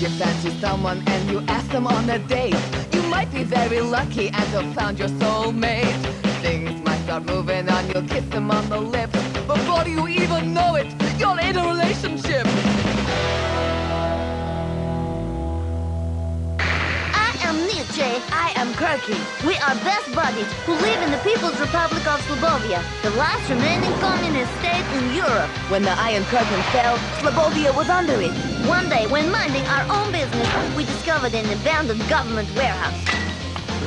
You fancy someone and you ask them on a date. You might be very lucky and have found your soulmate. Things might start moving on, you'll kiss them on the lips. Before you even know it, you're in a relationship. I am Nietzsche. I am Quirky. We are best buddies who live in the People's Republic of Slobovia, the last remaining communist state in Europe. When the Iron Curtain fell, Slobovia was under it. One day, when minding our own business, we discovered an abandoned government warehouse.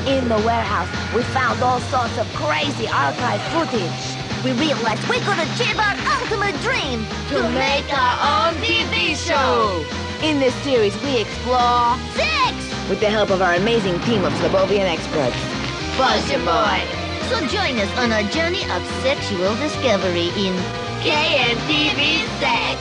In the warehouse, we found all sorts of crazy archive footage. We realized we could achieve our ultimate dream To make our own TV show. In this series, we explore sex! with the help of our amazing team of Slobovian experts. Buzz your boy! So join us on our journey of sexual discovery in KNTV Sex!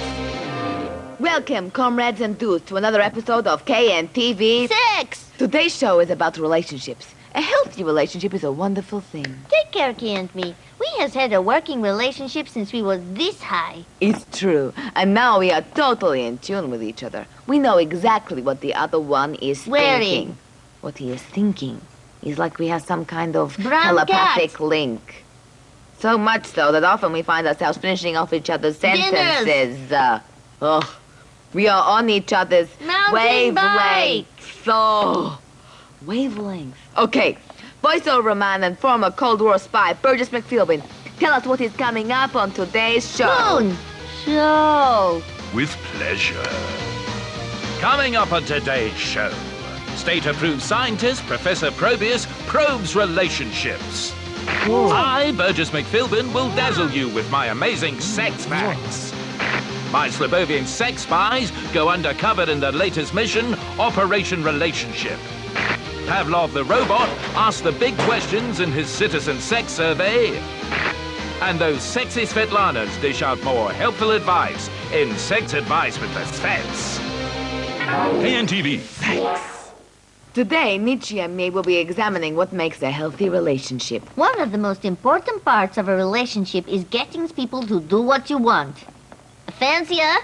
Welcome, comrades and dudes, to another episode of KNTV Sex! Today's show is about relationships. A healthy relationship is a wonderful thing. Take Kierky and me. We has had a working relationship since we was this high. It's true. And now we are totally in tune with each other. We know exactly what the other one is thinking. What he is thinking is like we have some kind of Brown telepathic cat. link. So much so that often we find ourselves finishing off each other's sentences. We are on each other's Mountain bike. wavelengths. Wavelengths. Okay. Voiceover man and former Cold War spy Burgess McPhilbin. Tell us what is coming up on today's show. Moon! Show! With pleasure. Coming up on today's show, state-approved scientist Professor Probius probes relationships. Whoa. I, Burgess McPhilbin, will dazzle you with my amazing sex facts. My Slobovian sex spies go undercover in their latest mission, Operation Relationship. Pavlov the robot asks the big questions in his citizen sex survey. And those sexy Svetlanas dish out more helpful advice in Sex Advice with the Svets. KNTV Sex. Today, Nietzsche and me will be examining what makes a healthy relationship. One of the most important parts of a relationship is getting people to do what you want. Fancia?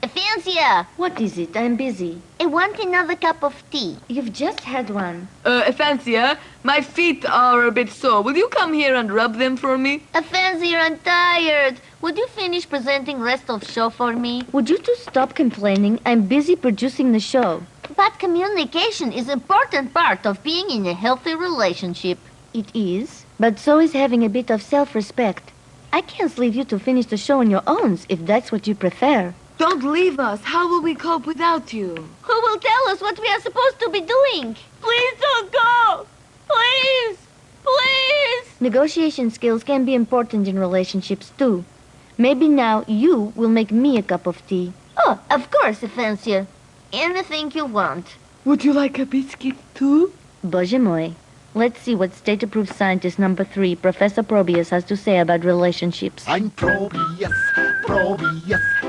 Fancia! What is it? I'm busy. I want another cup of tea. You've just had one. Fancia, my feet are a bit sore. Will you come here and rub them for me? Fancia, I'm tired. Would you finish presenting rest of show for me? Would you two stop complaining? I'm busy producing the show. But communication is an important part of being in a healthy relationship. It is, but so is having a bit of self-respect. I can't leave you to finish the show on your own, if that's what you prefer. Don't leave us. How will we cope without you? Who will tell us what we are supposed to be doing? Please don't go! Please! Please! Negotiation skills can be important in relationships, too. Maybe now you will make me a cup of tea. Oh, of course, Fancia. Anything you want. Would you like a biscuit, too? Bože moj. Let's see what state-approved scientist number 3, Professor Probius, has to say about relationships. I'm Probius,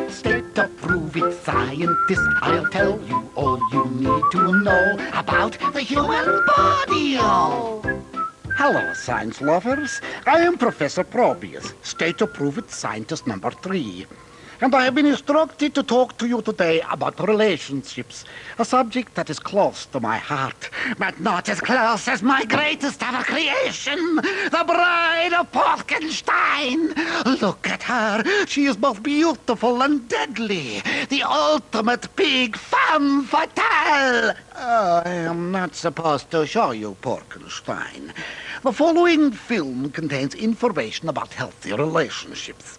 state-approved scientist. I'll tell you all you need to know about the human body. Hello, science lovers. I am Professor Probius, state-approved scientist number 3. And I have been instructed to talk to you today about relationships, a subject that is close to my heart, but not as close as my greatest ever creation, the Bride of Porkenstein. Look at her. She is both beautiful and deadly, the ultimate pig femme fatale. I am not supposed to show you Porkenstein. The following film contains information about healthy relationships.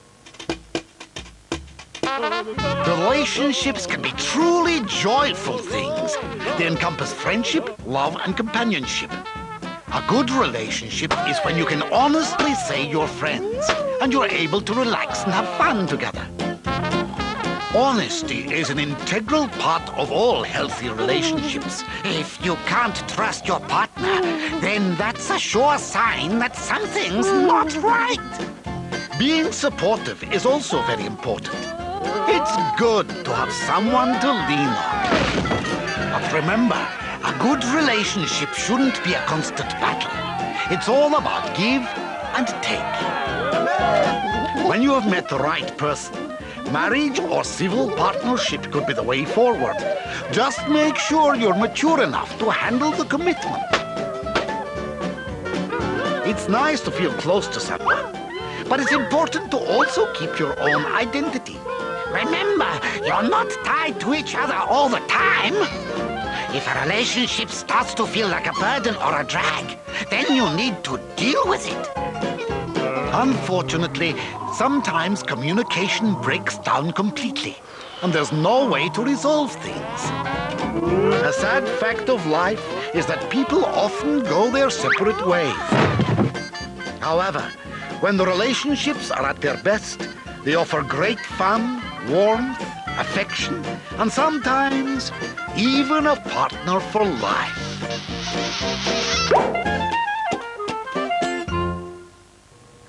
Relationships can be truly joyful things. They encompass friendship, love, and companionship. A good relationship is when you can honestly say you're friends and you're able to relax and have fun together. Honesty is an integral part of all healthy relationships. If you can't trust your partner, then that's a sure sign that something's not right. Being supportive is also very important. It's good to have someone to lean on. But remember, a good relationship shouldn't be a constant battle. It's all about give and take. When you have met the right person, Marriage or civil partnership could be the way forward. Just make sure you're mature enough to handle the commitment. It's nice to feel close to someone, but it's important to also keep your own identity. Remember, you're not tied to each other all the time. If a relationship starts to feel like a burden or a drag, then you need to deal with it. Unfortunately, sometimes communication breaks down completely, and there's no way to resolve things. A sad fact of life is that people often go their separate ways. However, when the relationships are at their best, they offer great fun, warmth, affection, and sometimes even a partner for life.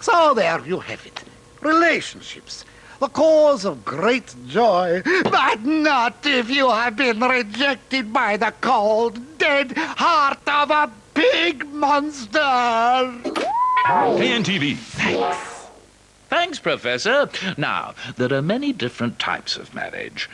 So there you have it. Relationships. The cause of great joy. But not if you have been rejected by the cold, dead heart of a big monster. KNTV. Thanks, Professor. Now, there are many different types of marriage.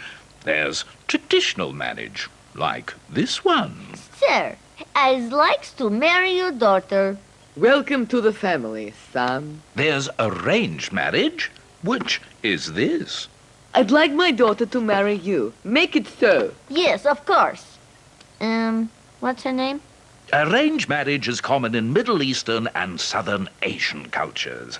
There's traditional marriage, like this one. Sir, I'd like to marry your daughter. Welcome to the family, son. There's arranged marriage, which is this. I'd like my daughter to marry you. Make it so. Yes, of course. What's her name? Arranged marriage is common in Middle Eastern and Southern Asian cultures.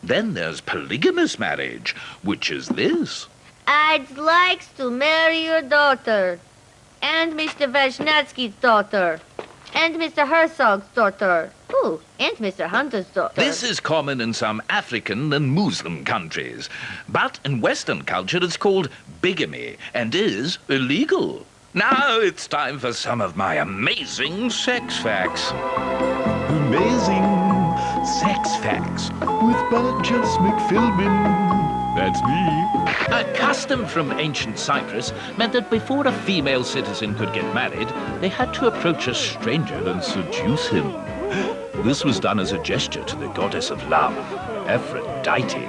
Then there's polygamous marriage, which is this. I'd like to marry your daughter. And Mr. Vashnatsky's daughter. And Mr. Herzog's daughter. Ooh, and Mr. Hunter's daughter. This is common in some African and Muslim countries. But in Western culture, it's called bigamy and is illegal. Now it's time for some of my amazing sex facts. Amazing sex facts with Burgess McPhilbin. That's me. A custom from ancient Cyprus meant that before a female citizen could get married, they had to approach a stranger and seduce him. This was done as a gesture to the goddess of love, Aphrodite.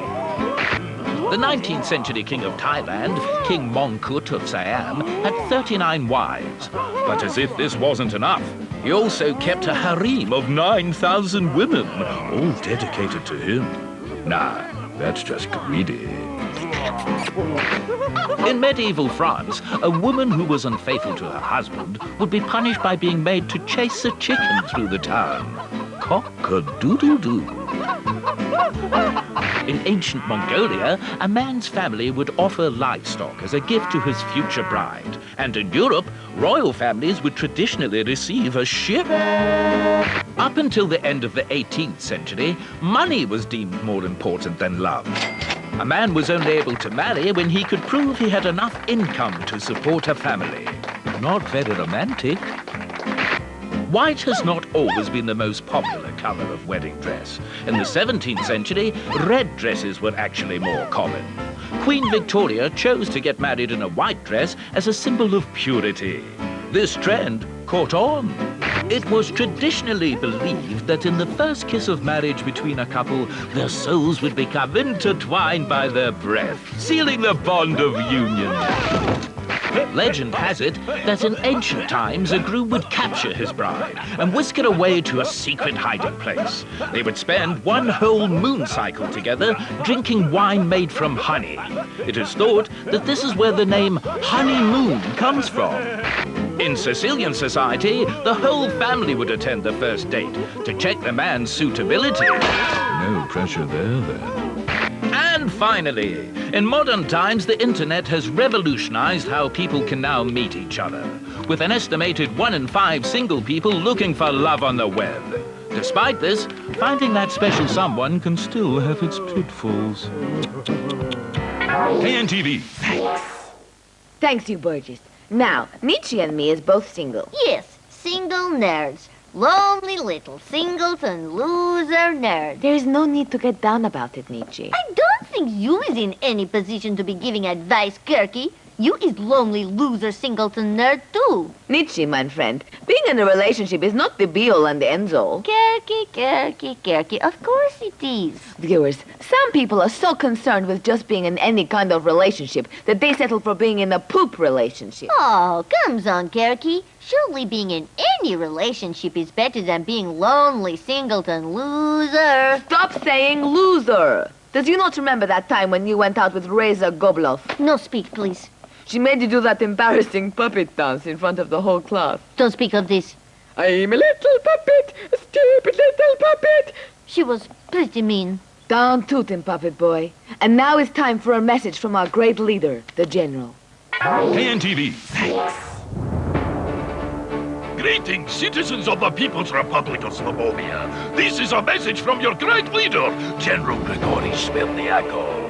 The 19th century king of Thailand, King Mongkut of Siam, had 39 wives. But as if this wasn't enough, he also kept a harem of 9,000 women, all dedicated to him. Nah, that's just greedy. In medieval France, a woman who was unfaithful to her husband would be punished by being made to chase a chicken through the town. Cock-a-doodle-doo. In ancient Mongolia, a man's family would offer livestock as a gift to his future bride. And in Europe, royal families would traditionally receive a ship. Up until the end of the 18th century, money was deemed more important than love. A man was only able to marry when he could prove he had enough income to support a family. Not very romantic. White has not always been the most popular colour of wedding dress. In the 17th century, red dresses were actually more common. Queen Victoria chose to get married in a white dress as a symbol of purity. This trend caught on. It was traditionally believed that in the first kiss of marriage between a couple, their souls would become intertwined by their breath, sealing the bond of union. Legend has it that in ancient times a groom would capture his bride and whisk her away to a secret hiding place. They would spend one whole moon cycle together drinking wine made from honey. It is thought that this is where the name honeymoon comes from. In Sicilian society, the whole family would attend the first date to check the man's suitability. No pressure there, then. And finally, in modern times, the internet has revolutionized how people can now meet each other, with an estimated 1 in 5 single people looking for love on the web. Despite this, finding that special someone can still have its pitfalls. KNTV. Thanks, you Burgess. Now, Nietzsche and me is both single. Yes, single nerds. Lonely little singles and loser nerds. There is no need to get down about it, Nietzsche. I don't think you is in any position to be giving advice, Quirky. You is lonely loser singleton nerd too. Nietzsche, my friend, being in a relationship is not the be-all and the end-all. Kierky, of course it is. Viewers, some people are so concerned with just being in any kind of relationship that they settle for being in a poop relationship. Oh, comes on, Kierky. Surely being in any relationship is better than being lonely singleton loser. Stop saying loser. Does you not remember that time when you went out with Reza Goblov? No speak, please. She made you do that embarrassing puppet dance in front of the whole class. Don't speak of this. I'm a little puppet, a stupid little puppet. She was pretty mean. Down tootin', puppet boy. And now it's time for a message from our great leader, the General. KNTV Sex. Greetings, citizens of the People's Republic of Slobovia. This is a message from your great leader, General Grigory Svelniakov.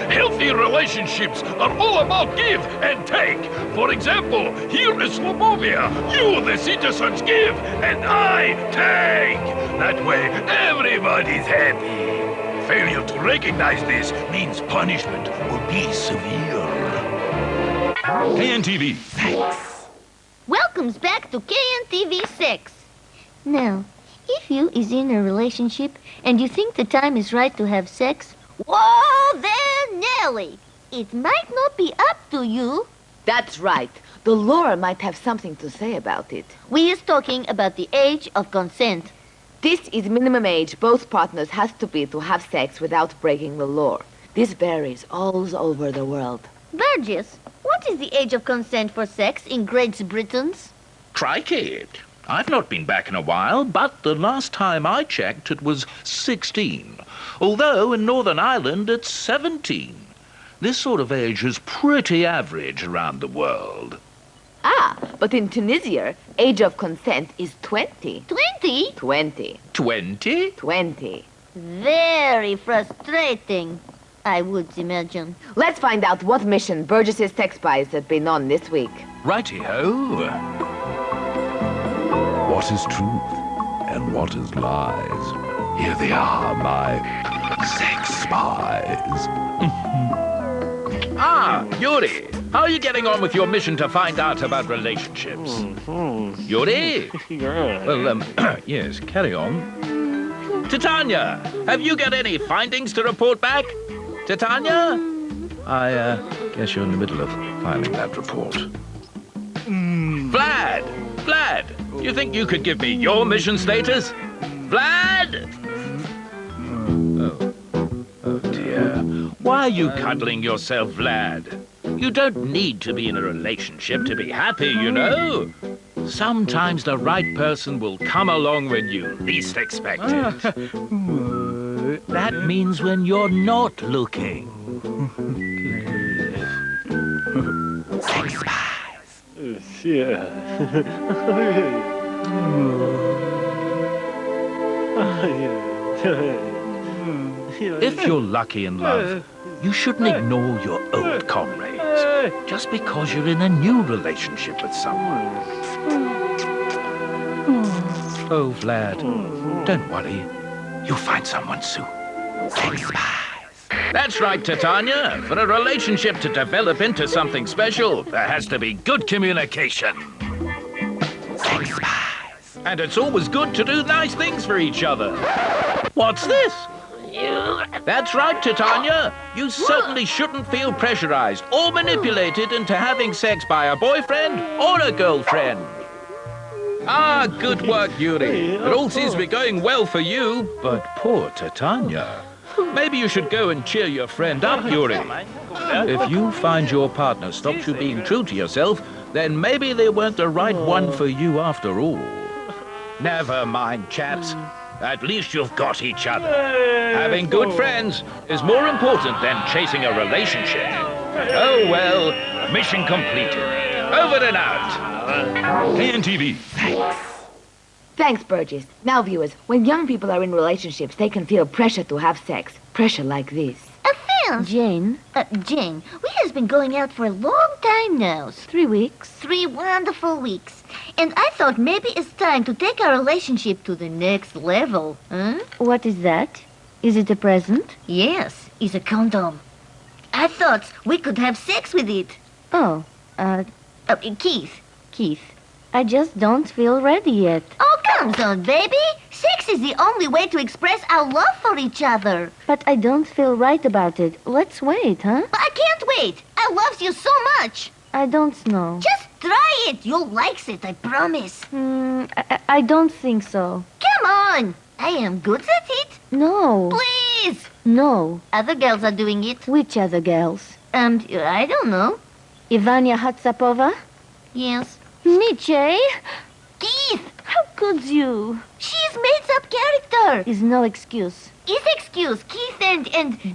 Healthy relationships are all about give and take. For example, here in Slobovia, you, the citizens, give and I take. That way, everybody's happy. Failure to recognize this means punishment will be severe. KNTV Sex. Welcomes back to KNTV Sex. Now, if you is in a relationship and you think the time is right to have sex, whoa there, Nelly! It might not be up to you. That's right. The law might have something to say about it. We is talking about the age of consent. This is minimum age both partners has to be to have sex without breaking the law. This varies all over the world. Burgess, what is the age of consent for sex in Great Britain? Crikey. I've not been back in a while, but the last time I checked it was 16. Although in Northern Ireland it's 17. This sort of age is pretty average around the world. Ah, but in Tunisia, age of consent is 20. 20? 20. 20? 20. Very frustrating, I would imagine. Let's find out what mission Burgess's sex spies have been on this week. Righty-ho. What is truth and what is lies? Here they are, my sex spies. Ah, Yuri, how are you getting on with your mission to find out about relationships? Yuri? Well, yes, carry on. Titania, have you got any findings to report back? Titania? I guess you're in the middle of filing that report. Vlad, do you think you could give me your mission status? Vlad? Oh dear. Why are you cuddling yourself, Vlad? You don't need to be in a relationship to be happy, you know. Sometimes the right person will come along when you least expect it. That means when you're not looking. Sex spies. If you're lucky in love, you shouldn't ignore your old comrades just because you're in a new relationship with someone. Oh, Vlad, don't worry. You'll find someone soon. Sex spies. That's right, Titania. For a relationship to develop into something special, there has to be good communication. Sex spies. And it's always good to do nice things for each other. What's this? That's right, Titania. You certainly shouldn't feel pressurized or manipulated into having sex by a boyfriend or a girlfriend. Ah, good work, Yuri. It all seems to be going well for you, but poor Titania. Maybe you should go and cheer your friend up, Yuri. If you find your partner stops you being true to yourself, then maybe they weren't the right one for you after all. Never mind, chaps. At least you've got each other. Having good friends is more important than chasing a relationship. Oh, well, mission completed. Over and out. KNTV. Thanks, Burgess. Now, viewers, when young people are in relationships, they can feel pressure to have sex. Pressure like this. Jane, we has been going out for a long time now. 3 weeks. 3 wonderful weeks. And I thought maybe it's time to take our relationship to the next level. Huh? What is that? Is it a present? Yes, it's a condom. I thought we could have sex with it. Oh, Keith. Keith, I just don't feel ready yet. Oh, come on, baby. Sex is the only way to express our love for each other. But I don't feel right about it. Let's wait, huh? But I can't wait. I love you so much. I don't know. Just try it. You'll like it, I promise. I don't think so. Come on. I am good at it. No. Please. No. Other girls are doing it. Which other girls? I don't know. Ivania Hatsapova? Yes. Nietzsche? Keith. How could you? She's made-up character. Is no excuse. Is excuse. Keith and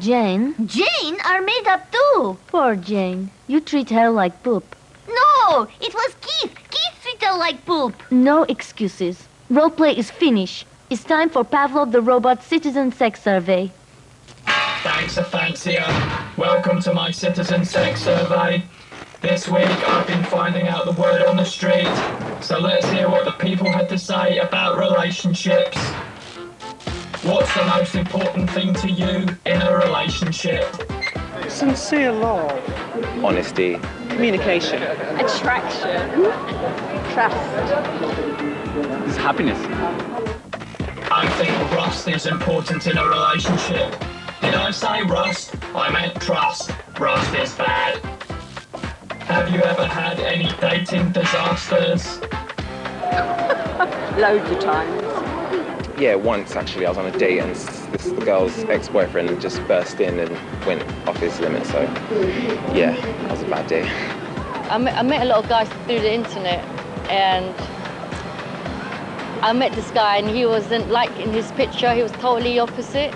Jane? Jane are made up too. Poor Jane. You treat her like poop. No, it was Keith. Keith treated her like poop. No excuses. Roleplay is finished. It's time for Pavlov the Robot Citizen Sex Survey. Thanks, Afancia. Welcome to my Citizen Sex Survey. This week I've been finding out the word on the street. So let's hear what the people had to say about relationships. What's the most important thing to you in a relationship? Sincere love. Honesty. Communication. Attraction. Trust. It's happiness. I think rust is important in a relationship. Did I say rust? I meant trust. Rust is bad. Have you ever had any dating disasters? Loads of times. Yeah, once actually I was on a date and the girl's ex-boyfriend just burst in and went off his limit, so yeah, that was a bad day. I met a lot of guys through the internet, and I met this guy and he wasn't like in his picture, he was totally opposite,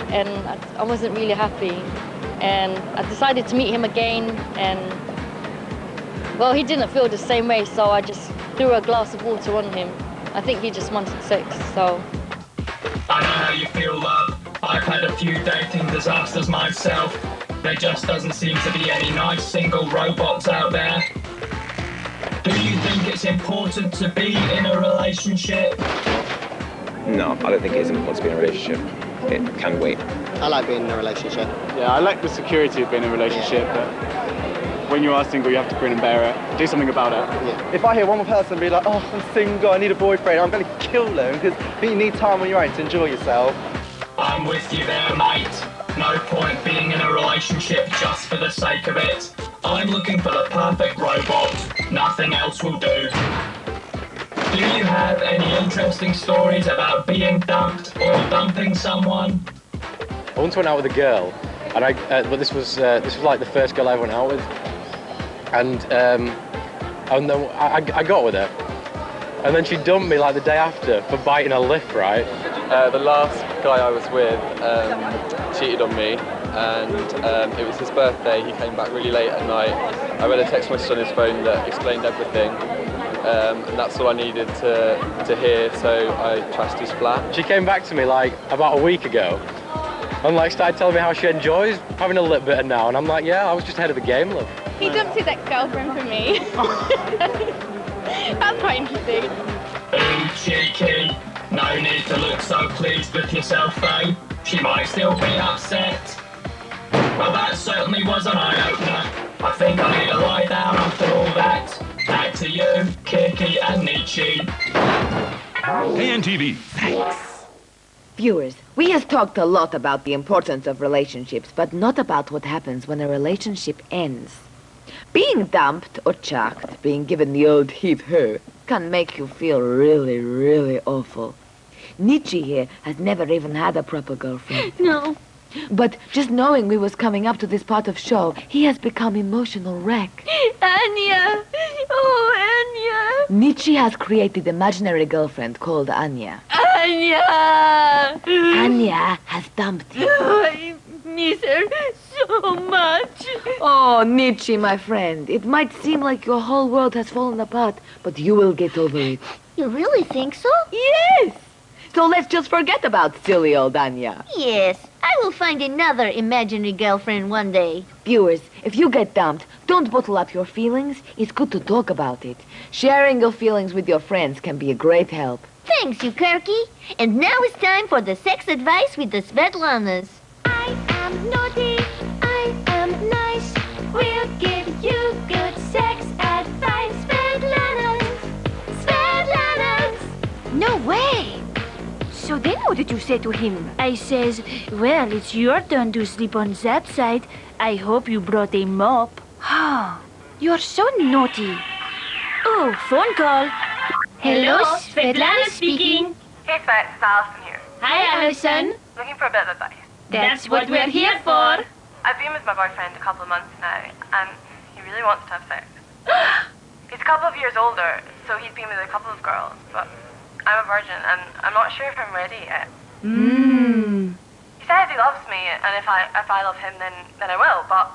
and I wasn't really happy. And I decided to meet him again, and well, he didn't feel the same way, so I just threw a glass of water on him. I think he just wanted sex, so. I know how you feel, love. I've had a few dating disasters myself. There just doesn't seem to be any nice single robots out there. Do you think it's important to be in a relationship? No, I don't think it's important to be in a relationship. It can wait. I like being in a relationship. Yeah, I like the security of being in a relationship, but when you are single, you have to grin and bear it. Do something about it. Yeah. If I hear one more person be like, oh, I'm single, I need a boyfriend, I'm going to kill them, because I think you need time on your own to enjoy yourself. I'm with you there, mate. No point being in a relationship just for the sake of it. I'm looking for the perfect robot. Nothing else will do. Do you have any interesting stories about being dumped or dumping someone? I once went out with a girl, and but this was like the first girl I went out with, and then I got with her, and then she dumped me like the day after for biting a lip, right? The last guy I was with cheated on me, and it was his birthday. He came back really late at night. I read a text message on his phone that explained everything, and that's all I needed to hear, so I trashed his flat. She came back to me like about a week ago, and like started telling me how she enjoys having a lip bitter now, and I'm like, yeah, I was just ahead of the game, love. He dumped his ex-girlfriend for me. That's quite interesting. Ooh, cheeky. No need to look so pleased with yourself, though. She might still be upset. Well, that certainly was an eye-opener. I think I need to lie down after all that. Back to you, Kierky and Nietzsche. KNTV Sex. Viewers, we have talked a lot about the importance of relationships, but not about what happens when a relationship ends. Being dumped or chucked, being given the old heave-ho, can make you feel really, really awful. Nietzsche here has never even had a proper girlfriend. No. But just knowing we was coming up to this part of show, he has become emotional wreck. Anya! Oh, Anya! Nietzsche has created imaginary girlfriend called Anya. Anya! Anya has dumped him. I miss her so much. Oh, Nietzsche, my friend, it might seem like your whole world has fallen apart, but you will get over it. You really think so? Yes! So let's just forget about silly old Anya. Yes, I will find another imaginary girlfriend one day. Viewers, if you get dumped, don't bottle up your feelings. It's good to talk about it. Sharing your feelings with your friends can be a great help. Thanks, you Quirky. And now it's time for the sex advice with the Svetlanas. I am naughty, I am nice. We'll give you good say to him? I says, well, it's your turn to sleep on that side. I hope you brought a mop. Ah, you're so naughty. Oh, phone call. Hello, Svetlanas speaking. Hey, Svet, it's Alison here. Hi, Alison. Looking for a bit of advice. That's what we're here for. I've been with my boyfriend a couple of months now, and he really wants to have sex. He's a couple of years older, so he's been with a couple of girls, but I'm a virgin, and I'm not sure if I'm ready yet. He says he loves me, and if I love him, then I will, but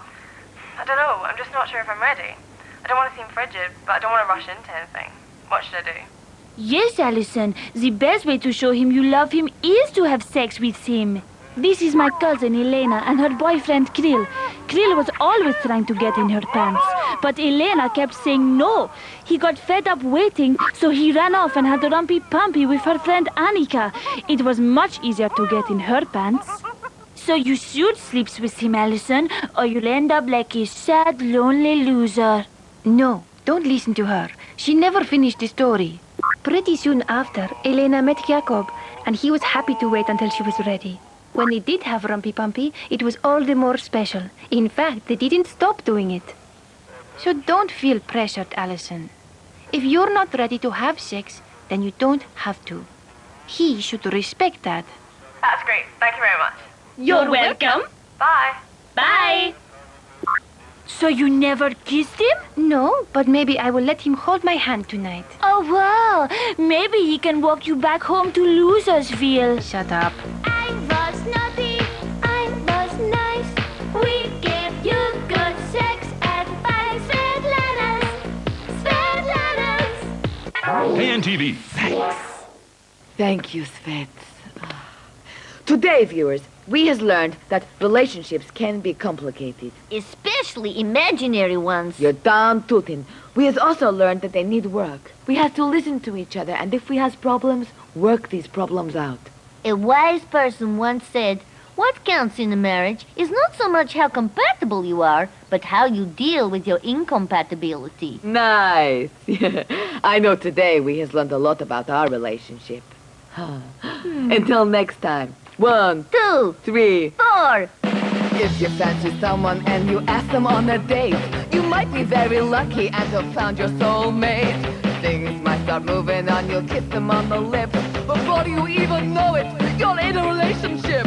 I don't know, I'm just not sure if I'm ready. I don't want to seem frigid, but I don't want to rush into anything. What should I do? Yes, Alison. The best way to show him you love him is to have sex with him. This is my cousin Elena and her boyfriend Krill. Krill was always trying to get in her pants, but Elena kept saying no. He got fed up waiting, so he ran off and had a rumpy-pumpy with her friend Annika. It was much easier to get in her pants. So you should sleep with him, Alison, or you'll end up like a sad, lonely loser. No, don't listen to her. She never finished the story. Pretty soon after, Elena met Jacob, and he was happy to wait until she was ready. When they did have Rumpy-Pumpy, it was all the more special. In fact, they didn't stop doing it. So don't feel pressured, Alison. If you're not ready to have sex, then you don't have to. He should respect that. That's great. Thank you very much. You're welcome. Bye. Bye. So you never kissed him? No, but maybe I will let him hold my hand tonight. Oh, wow. Maybe he can walk you back home to Losersville. Shut up. I was naughty, I was nice. We gave you good sex advice. Svetlanas, Svetlanas. KNTV Sex. Thank you, Svet. Today, viewers, we has learned that relationships can be complicated. Especially imaginary ones. You're damn tootin'. We has also learned that they need work. We have to listen to each other, and if we has problems, work these problems out. A wise person once said, what counts in a marriage is not so much how compatible you are, but how you deal with your incompatibility. Nice. I know today we has learned a lot about our relationship. Until next time. 1, 2, 3, 4. If you fancy someone and you ask them on a date, you might be very lucky and have found your soulmate. Things might start moving on, you'll kiss them on the lips. Before you even know it, you're in a relationship.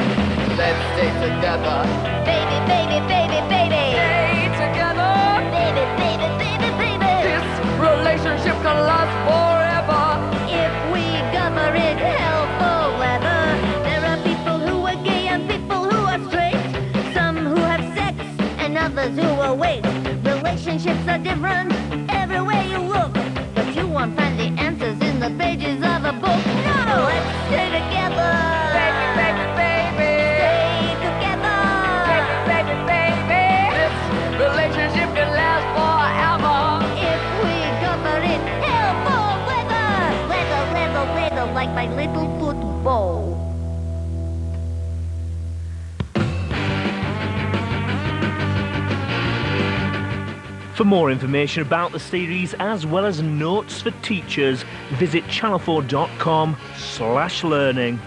Let's stay together. Baby, baby, baby, baby. Stay together. Baby, baby, baby, baby. This relationship can last forever. If we cover it hell for leather. There are people who are gay and people who are straight. Some who have sex and others who are wait. Relationships are different everywhere you look. But you won't find the answers in the pages of a book. No, let's stay together. Baby, baby, baby. Stay together. Baby, baby, baby. This relationship can last forever. If we cover it hell for leather. Leather, leather, leather, like my little football. For more information about the series, as well as notes for teachers, visit channel4.com/learning.